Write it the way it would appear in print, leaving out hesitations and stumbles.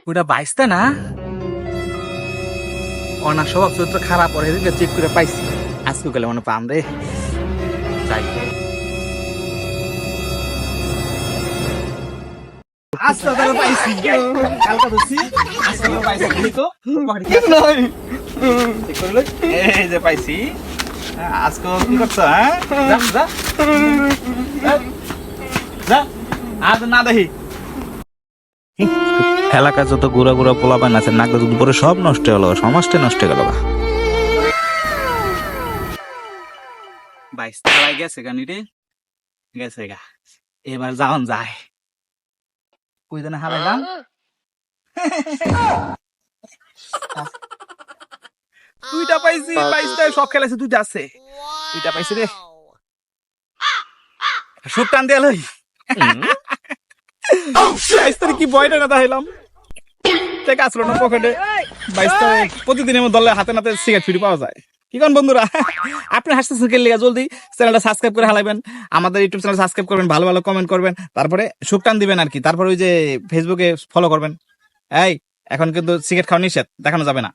ওটা বাইসটা না অনার স্বভাব চরিত্র খারাপ পরে চেক করে পাইছি আজকে গেলে মনে পাম রে যাই আজকে তাহলে পাইছি কালকা ধরছি আজকে পাইছি দেখি তো চেক করে লই এই যে পাইছি আজকে কি করছ হ্যাঁ যা যা যা আজ না দেখি এলাকা যত ঘুরা ঘুরা পোলাপান আছে নাগলা দুধ পরে সব নষ্ট হলো, সমাজটা নষ্ট গেল। বাইশ তালায় গেছে গানি রে গেছে গা এবার যাওন যায় ওই দিনে হারাইলাম দুইটা পাইছি বাইশটায় সব খেলাইছে দুইটা আছে দুইটা পাইছি রে সব টান দিয়ে লই বাইশ তারিখ কি বয়টা না তাইলাম ঠিক আসলো না পকেটে বাইশ তারিখ প্রতিদিনের মতো দলে হাতে নাতে সিগারেট ফিরি পাওয়া যায় কি কোন বন্ধুরা আপনি হাসতেছেন কে লিগা জলদি চ্যানেলটা সাবস্ক্রাইব করে হালাইবেন আমাদের ইউটিউব চ্যানেল সাবস্ক্রাইব করবেন ভালো ভালো কমেন্ট করবেন তারপরে সুখ টান দিবেন আর কি তারপরে ওই যে ফেসবুকে ফলো করবেন এই এখন কিন্তু সিগারেট খাওয়া নিষেধ দেখানো যাবে না